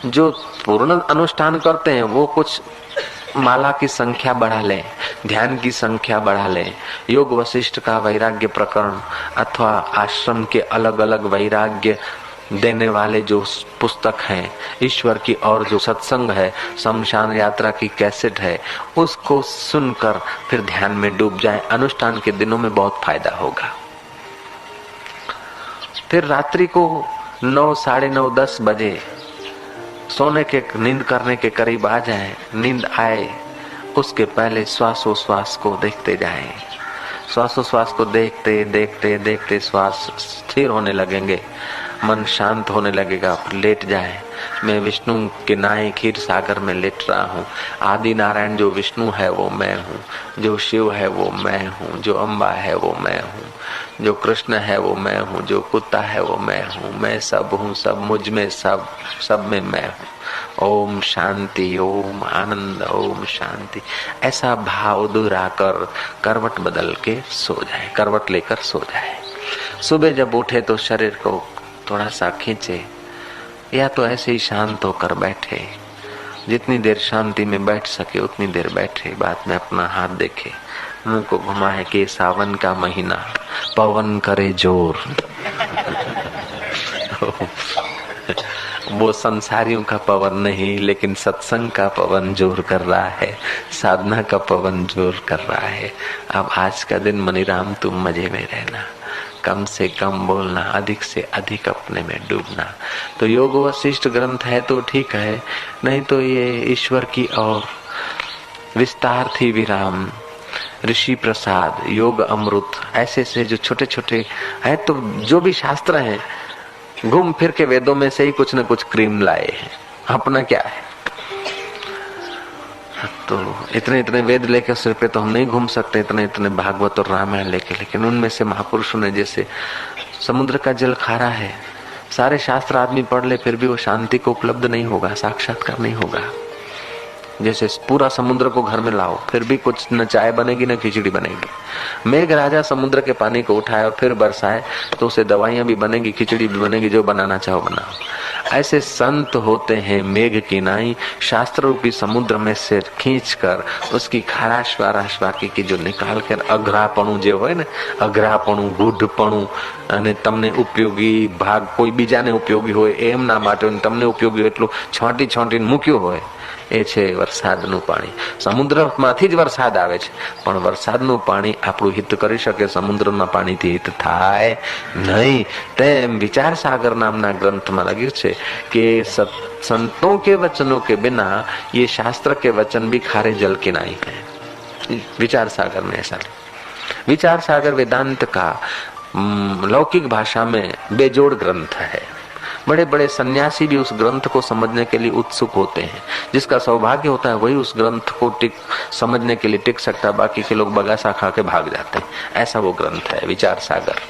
जो पूर्ण अनुष्ठान करते हैं वो कुछ माला की संख्या बढ़ा ले, ध्यान की संख्या बढ़ा ले, योग वशिष्ठ का वैराग्य प्रकरण अथवा आश्रम के अलग अलग वैराग्य देने वाले जो पुस्तक हैं, ईश्वर की और जो सत्संग है, शमशान यात्रा की कैसेट है, उसको सुनकर फिर ध्यान में डूब जाए। अनुष्ठान के दिनों में बहुत फायदा होगा। फिर रात्रि को 9, साढ़े 9, 10 बजे सोने के नींद करने के करीब आ जाए। नींद आए उसके पहले श्वासोश्वास को देखते जाएं। श्वासोश्वास को देखते देखते देखते श्वास स्थिर होने लगेंगे, मन शांत होने लगेगा। फिर लेट जाए। मैं विष्णु के नाए क्षीर सागर में लेट रहा हूँ। आदि नारायण जो विष्णु है वो मैं हूँ, जो शिव है वो मैं हूँ, जो अम्बा है वो मैं हूँ, जो कृष्ण है वो मैं हूँ, जो कुत्ता है वो मैं हूँ, मैं सब हूँ, सब मुझ में, सब में मैं हूँ। ओम शांति, ओम आनंद, ओम शांति। ऐसा भाव दोहराकर करवट बदल के सो जाए, करवट लेकर सो जाए। सुबह जब उठे तो शरीर को थोड़ा सा खींचे या तो ऐसे ही शांत होकर बैठे। जितनी देर शांति में बैठ सके उतनी देर बैठे। बाद में अपना हाथ देखे, मुंह को घुमाए कि सावन का महीना, पवन करे जोर। वो संसारियों का पवन नहीं, लेकिन सत्संग का पवन जोर कर रहा है, साधना का पवन जोर कर रहा है। अब आज का दिन मनीराम तुम मजे में रहना, कम से कम बोलना, अधिक से अधिक अपने में डूबना। तो योग वशिष्ठ ग्रंथ है तो ठीक है, नहीं तो ये ईश्वर की और विस्तार थी विराम, ऋषि प्रसाद, योग अमृत, ऐसे से जो छोटे छोटे है। तो जो भी शास्त्र हैं घूम फिर के वेदों में से ही कुछ न कुछ क्रीम लाए हैं। अपना क्या है? तो इतने इतने वेद लेके सिर पे तो हम नहीं घूम सकते, इतने इतने भागवत और रामायण लेके। लेकिन उनमें से महापुरुषों ने, जैसे समुद्र का जल खारा है, सारे शास्त्र आदमी पढ़ ले फिर भी वो शांति को उपलब्ध नहीं होगा, साक्षात्कार नहीं होगा। जैसे पूरा समुद्र को घर में लाओ फिर भी कुछ न चाय बनेगी न खिचड़ी बनेगी। मेघ राजा समुद्र के पानी को उठाए और फिर बरसाए तो उसे दवाइयां भी बनेगी, खिचड़ी भी बनेगी, जो बनाना चाहो बनाओ। ऐसे संत होते हैं मेघ की नाई, शास्त्र रूपी समुद्र में से खींचकर उसकी खाराश वाराश बाकी की जो निकाल कर अघरापणु जो હોય ને, અઘરાપણું, ગૂઢપણું અને તમને ઉપયોગી ભાગ કોઈ બીજાને ઉપયોગી હોય એમ ના માટે તમને ઉપયોગી એટલું છોંટી છોંટીને મૂક્યું હોય, એ છે વરસાદનું પાણી। સમુદ્રમાંથી જ વરસાદ આવે છે, પણ વરસાદનું પાણી આપણું હિત કરી શકે, સમુદ્રના પાણીથી હિત થાય નહીં। તેમ વિચાર સાગર નામના ગ્રંથમાં લખ્યું છે કે संतों के वचनों के बिना ये शास्त्र के वचन भी खारे जल के नहीं है। विचार सागर में ऐसा, विचार सागर वेदांत का लौकिक भाषा में बेजोड़ ग्रंथ है। बड़े बड़े सन्यासी भी उस ग्रंथ को समझने के लिए उत्सुक होते हैं। जिसका सौभाग्य होता है वही उस ग्रंथ को समझने के लिए टिक सकता है, बाकी के लोग बगासा खा के भाग जाते हैं। ऐसा वो ग्रंथ है विचार सागर।